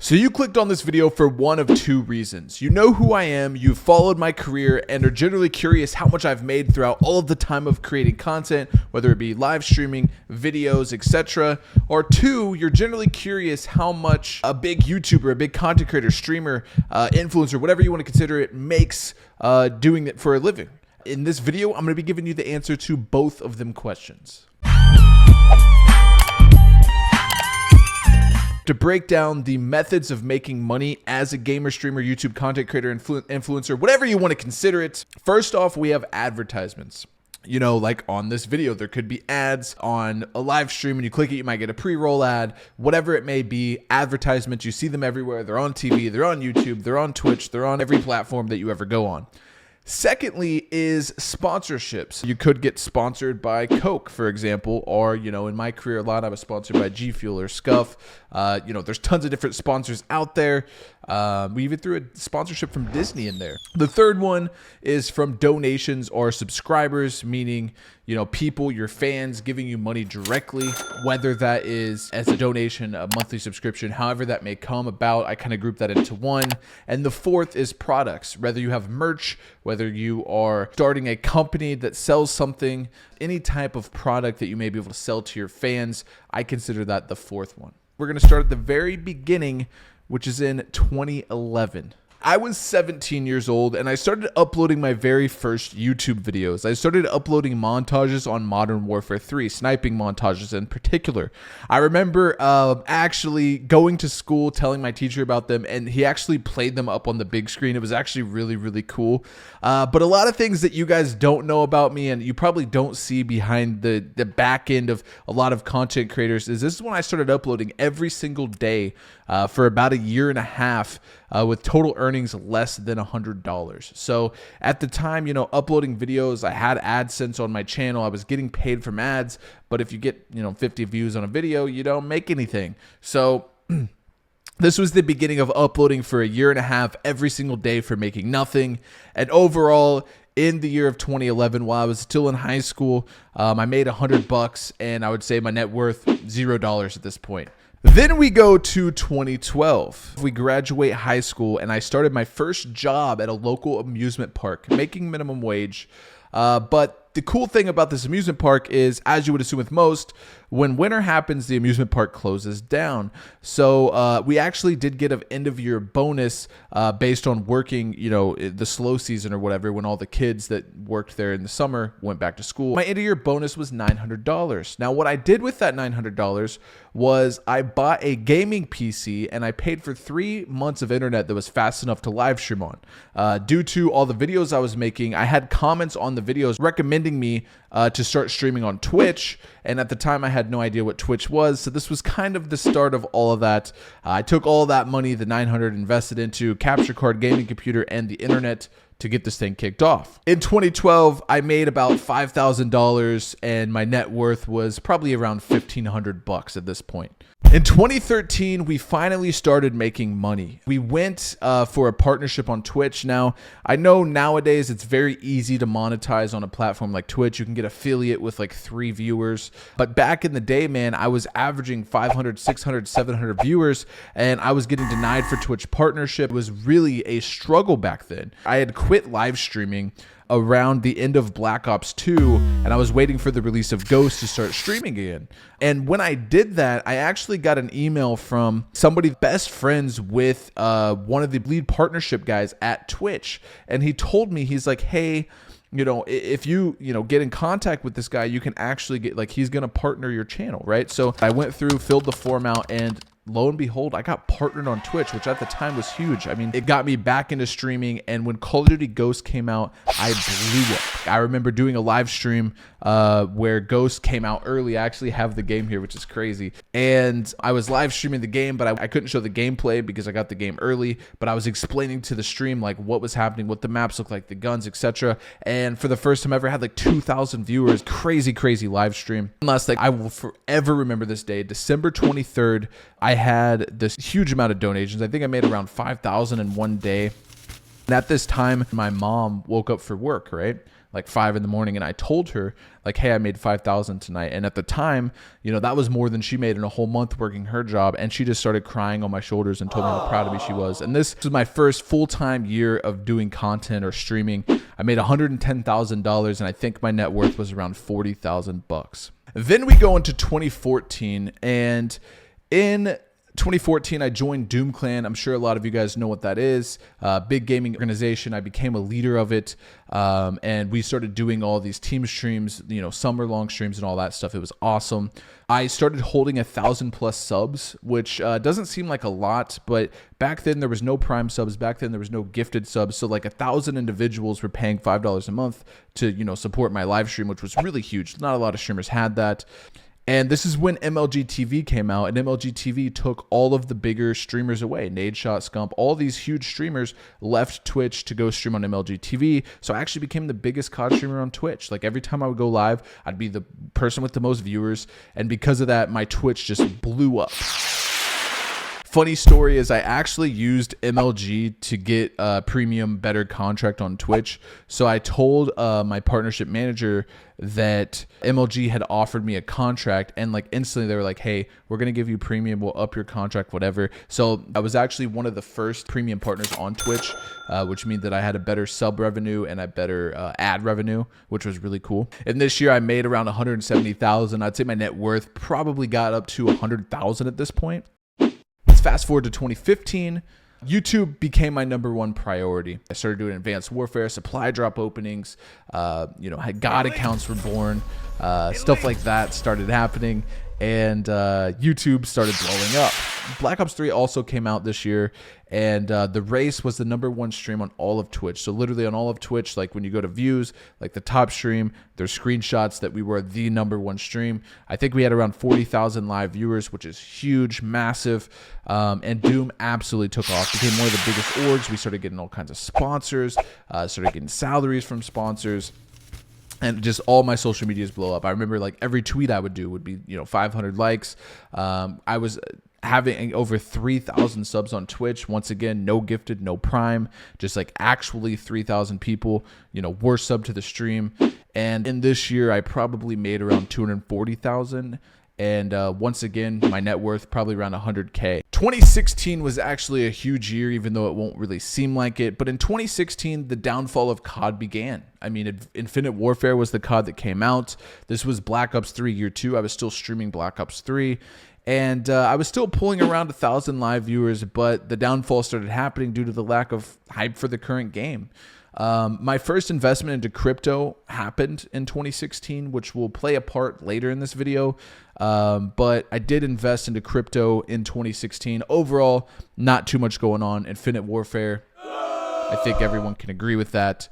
So you clicked on this video for one of two reasons. You know who I am, you've followed my career, and are generally curious how much I've made throughout all of the time of creating content, whether it be live streaming, videos, etc. Or two, you're generally curious how much a big YouTuber, a big content creator, streamer, influencer, whatever you want to consider it, makes doing it for a living. In this video, I'm going to be giving you the answer to both of them questions. To break down the methods of making money as a gamer, streamer, YouTube content creator, influencer, whatever you want to consider it. First off, we have advertisements. You know, like on this video, there could be ads on a live stream and you click it, you might get a pre-roll ad, whatever it may be. Advertisements, you see them everywhere. They're on TV, they're on YouTube, they're on Twitch, they're on every platform that you ever go on. Secondly is sponsorships. You could get sponsored by Coke, for example, or, you know, in my career, a lot I was sponsored by G Fuel or Scuff. You know, there's tons of different sponsors out there. We even threw a sponsorship from Disney in there. The third one is from donations or subscribers, meaning, you know, people, your fans giving you money directly, whether that is as a donation, a monthly subscription, however that may come about. I kind of group that into one. And the fourth is products, whether you have merch, whether you are starting a company that sells something, any type of product that you may be able to sell to your fans. I consider that the fourth one. We're going to start at the very beginning, which is in 2011. I was 17 years old and I started uploading my very first YouTube videos. I started uploading montages on Modern Warfare 3, sniping montages in particular. I remember actually going to school, telling my teacher about them, and he actually played them up on the big screen. It was actually really, really cool. But a lot of things that you guys don't know about me and you probably don't see behind the back end of a lot of content creators is this is when I started uploading every single day for about a year and a half with total earnings less than $100. So at the time, you know, uploading videos, I had AdSense on my channel. I was getting paid from ads, but if you get, you know, 50 views on a video, you don't make anything. So this was the beginning of uploading for a year and a half every single day for making nothing. And overall, in the year of 2011, while I was still in high school, I made $100, and I would say my net worth $0 at this point. Then we go to 2012. We graduate high school and I started my first job at a local amusement park, making minimum wage. But the cool thing about this amusement park is, as you would assume with most, when winter happens, the amusement park closes down. So we actually did get an end of year bonus based on working, you know, the slow season or whatever, when all the kids that worked there in the summer went back to school. My end of year bonus was $900. Now, what I did with that $900 was I bought a gaming PC and I paid for 3 months of internet that was fast enough to live stream on. Due to all the videos I was making, I had comments on the videos recommending me to start streaming on Twitch. And at the time, I had no idea what Twitch was. So this was kind of the start of all of that. I took all that money, the $900, invested into capture card, gaming computer, and the internet to get this thing kicked off. In 2012, I made about $5,000 and my net worth was probably around $1,500 at this point. In 2013, we finally started making money. We went for a partnership on Twitch. Now, I know nowadays it's very easy to monetize on a platform like Twitch. You can get affiliate with like 3 viewers. But back in the day, man, I was averaging 500, 600, 700 viewers, and I was getting denied for Twitch partnership. It was really a struggle back then. I had quit live streaming around the end of Black Ops 2, and I was waiting for the release of Ghost to start streaming again. And when I did that, I actually got an email from somebody best friends with one of the lead partnership guys at Twitch. And he told me, he's like, hey, you know, if you get in contact with this guy, you can actually get, like, he's going to partner your channel, right? So I went through, filled the form out, and lo and behold, I got partnered on Twitch, which at the time was huge. I mean, it got me back into streaming. And when Call of Duty Ghost came out, I blew up. I remember doing a live stream where Ghost came out early. I actually have the game here, which is crazy. And I was live streaming the game, but I couldn't show the gameplay because I got the game early. But I was explaining to the stream like what was happening, what the maps look like, the guns, etc. And for the first time ever, I had like 2,000 viewers. Crazy, crazy live stream. Unless, like, I will forever remember this day, December 23rd. I had this huge amount of donations. I think I made around 5,000 in one day. And at this time, my mom woke up for work, right? like 5 in the morning, and I told her like, hey, I made 5,000 tonight. And at the time, you know, that was more than she made in a whole month working her job. And she just started crying on my shoulders and told me how proud of me she was. And this was my first full-time year of doing content or streaming. I made $110,000, and I think my net worth was around 40,000 bucks. Then we go into 2014, and in 2014, I joined Doom Clan. I'm sure a lot of you guys know what that is. Big gaming organization. I became a leader of it, and we started doing all these team streams, you know, summer-long streams and all that stuff. It was awesome. I started holding 1,000+ subs, which doesn't seem like a lot, but back then there was no Prime subs. Back then there was no gifted subs. So like 1,000 individuals were paying $5 a month to, you know, support my live stream, which was really huge. Not a lot of streamers had that. And this is when MLG TV came out, and MLG TV took all of the bigger streamers away. Nadeshot, Scump, all these huge streamers left Twitch to go stream on MLG TV. So I actually became the biggest COD streamer on Twitch. Like every time I would go live, I'd be the person with the most viewers. And because of that, my Twitch just blew up. Funny story is I actually used MLG to get a premium better contract on Twitch. So I told my partnership manager that MLG had offered me a contract, and like instantly they were like, hey, we're going to give you premium. We'll up your contract, whatever. So I was actually one of the first premium partners on Twitch, which means that I had a better sub revenue and a better ad revenue, which was really cool. And this year I made around 170,000. I'd say my net worth probably got up to 100,000 at this point. Fast forward to 2015, YouTube became my #1 priority. I started doing advanced warfare, supply drop openings, you know, God accounts were born, stuff like that started happening, and YouTube started blowing up. Black Ops 3 also came out this year, and the race was the #1 stream on all of Twitch. So literally on all of Twitch, like when you go to views, like the top stream, there's screenshots that we were the #1 stream. I think we had around 40,000 live viewers, which is huge, massive. And Doom absolutely took off, became one of the biggest orgs. We started getting all kinds of sponsors, started getting salaries from sponsors. And just all my social medias blow up. I remember like every tweet I would do would be, you know, 500 likes. I was having over 3,000 subs on Twitch. Once again, no gifted, no Prime, just like actually 3,000 people, you know, were subbed to the stream. And in this year, I probably made around 240,000. And once again, my net worth probably around 100K. 2016 was actually a huge year, even though it won't really seem like it. But in 2016, the downfall of COD began. I mean, Infinite Warfare was the COD that came out. This was Black Ops 3 year 2. I was still streaming Black Ops 3. And I was still pulling around 1,000 live viewers, but the downfall started happening due to the lack of hype for the current game. My first investment into crypto happened in 2016, which will play a part later in this video. But I did invest into crypto in 2016. Overall, not too much going on. Infinite Warfare, I think everyone can agree with that.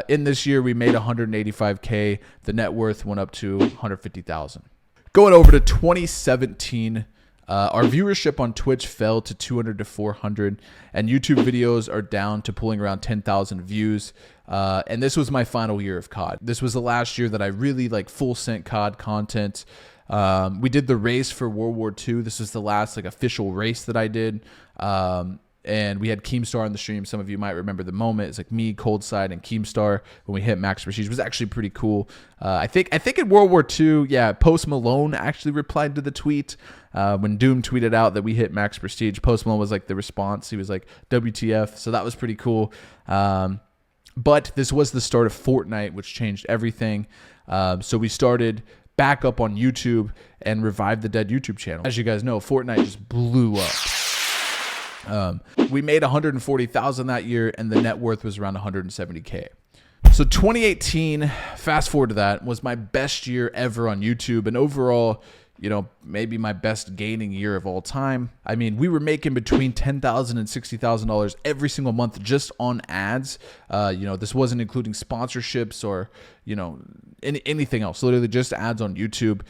In this year, we made 185K. The net worth went up to 150,000. Going over to 2017, our viewership on Twitch fell to 200 to 400, and YouTube videos are down to pulling around 10,000 views. And this was my final year of COD. This was the last year that I really like full sent COD content. We did the race for World War II. This was the last like official race that I did. And we had Keemstar on the stream. Some of you might remember the moment. It's like me, Coldside, and Keemstar when we hit max prestige. It was actually pretty cool. I think in World War II, yeah, Post Malone actually replied to the tweet. When Doom tweeted out that we hit max prestige, Post Malone was like the response. He was like, WTF. So that was pretty cool. But this was the start of Fortnite, which changed everything. So we started back up on YouTube and revived the dead YouTube channel. As you guys know, Fortnite just blew up. We made 140,000 that year, and the net worth was around 170K. So 2018, fast forward to that, was my best year ever on YouTube, and overall, you know, maybe my best gaining year of all time. I mean, we were making between $10,000 and $60,000 every single month just on ads. You know, this wasn't including sponsorships or, you know, anything else. Literally just ads on YouTube.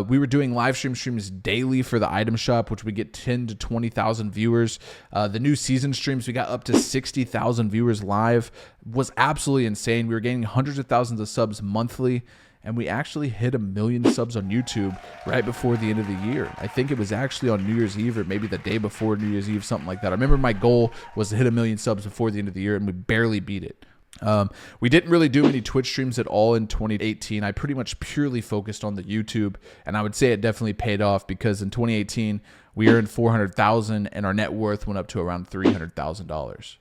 We were doing live streams daily for the item shop, which we get 10 to 20,000 viewers. The new season streams, we got up to 60,000 viewers live. Was absolutely insane. We were gaining hundreds of thousands of subs monthly. And we actually hit 1 million subs on YouTube right before the end of the year. I think it was actually on New Year's Eve or maybe the day before New Year's Eve, something like that. I remember my goal was to hit 1 million subs before the end of the year, and we barely beat it. We didn't really do many Twitch streams at all in 2018. I pretty much purely focused on the YouTube, and I would say it definitely paid off because in 2018 we earned $400,000 and our net worth went up to around $300,000.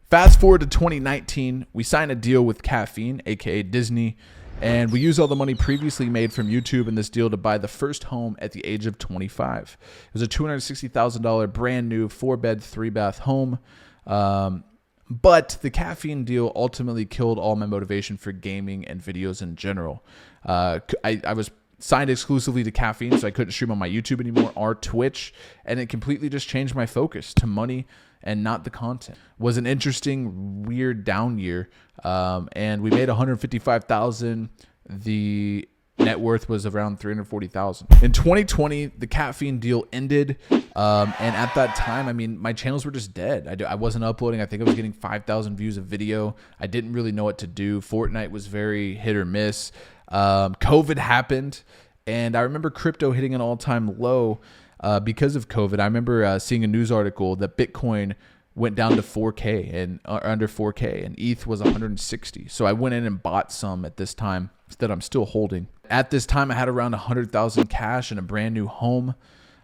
Fast forward to 2019, we signed a deal with Caffeine, aka Disney, and we used all the money previously made from YouTube in this deal to buy the first home at the age of 25. It was a $260,000 brand new 4-bed, 3-bath home. But the Caffeine deal ultimately killed all my motivation for gaming and videos in general. I was signed exclusively to Caffeine, so I couldn't stream on my YouTube anymore or Twitch, and it completely just changed my focus to money and not the content. It was an interesting, weird down year, and we made $155,000. The net worth was around $340,000. In 2020, the Caffeine deal ended, and at that time, I mean, my channels were just dead. I wasn't uploading. I think I was getting 5,000 views a video. I didn't really know what to do. Fortnite was very hit or miss. COVID happened, and I remember crypto hitting an all-time low because of COVID. I remember seeing a news article that Bitcoin went down to 4K and under 4K, and ETH was 160. So I went in and bought some at this time that I'm still holding. At this time, I had around 100,000 cash and a brand new home.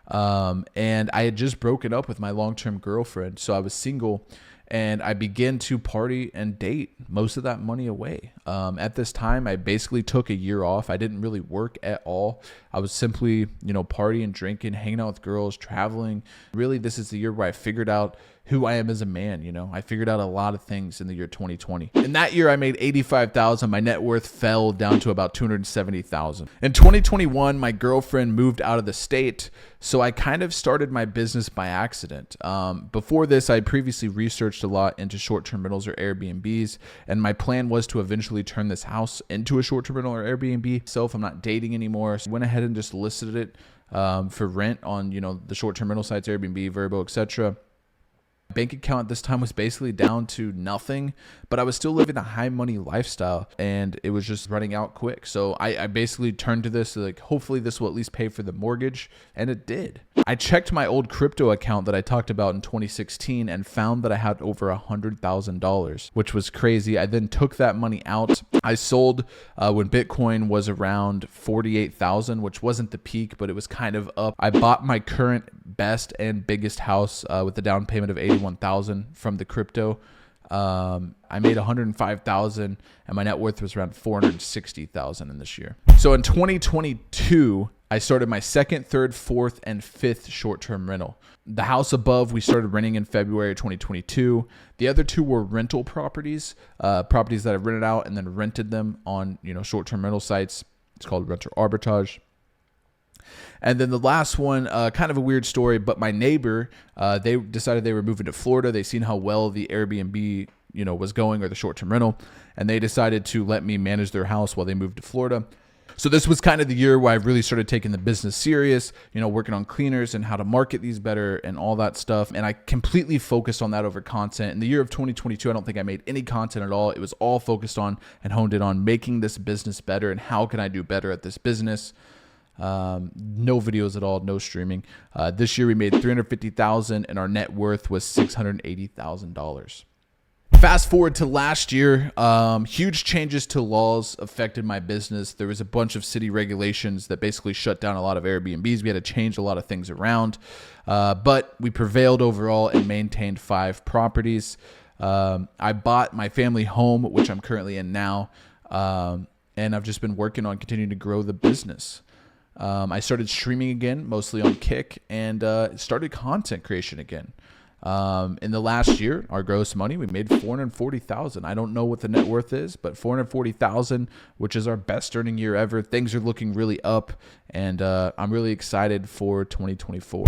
And I had just broken up with my long-term girlfriend. So I was single, and I began to party and date most of that money away. At this time, I basically took a year off. I didn't really work at all. I was simply, partying, drinking, hanging out with girls, traveling. Really, this is the year where I figured out who I am as a man. I figured out a lot of things in the year 2020. In that year, I made $85,000. My net worth fell down to about $270,000. In 2021, my girlfriend moved out of the state, so I kind of started my business by accident. Before this, I previously researched a lot into short-term rentals or Airbnbs, and my plan was to eventually turn this house into a short-term rental or Airbnb. So if I'm not dating anymore, so I went ahead and just listed it for rent on the short-term rental sites, Airbnb, Vrbo, etc. Bank account at this time was basically down to nothing, but I was still living a high money lifestyle, and it was just running out quick. So I basically turned to this, like, hopefully this will at least pay for the mortgage, and it did. I checked my old crypto account that I talked about in 2016 and found that I had over $100,000, which was crazy. I then took that money out. I sold when Bitcoin was around 48,000, which wasn't the peak, but it was kind of up. I bought my current best and biggest house with a down payment of $81,000 from the crypto. I made $105,000, and my net worth was around $460,000 in this year. So in 2022, I started my second, third, fourth, and fifth short-term rental. The house above we started renting in February 2022. The other two were rental properties, properties that I rented out and then rented them on short-term rental sites. It's called renter arbitrage. And then the last one, kind of a weird story, but my neighbor, they decided they were moving to Florida. They seen how well the Airbnb, was going, or the short-term rental, and they decided to let me manage their house while they moved to Florida. So this was kind of the year where I really started taking the business serious, working on cleaners and how to market these better and all that stuff. And I completely focused on that over content. In the year of 2022, I don't think I made any content at all. It was all focused on and honed in on making this business better and how can I do better at this business. No videos at all, no streaming. This year we made $350,000 and our net worth was $680,000. Fast forward to last year, huge changes to laws affected my business. There was a bunch of city regulations that basically shut down a lot of Airbnbs. We had to change a lot of things around, but we prevailed overall and maintained 5 properties. I bought my family home, which I'm currently in now, and I've just been working on continuing to grow the business. I started streaming again, mostly on Kick, and started content creation again. In the last year, our gross money, we made $440,000. I don't know what the net worth is, but $440,000, which is our best earning year ever. Things are looking really up, and I'm really excited for 2024.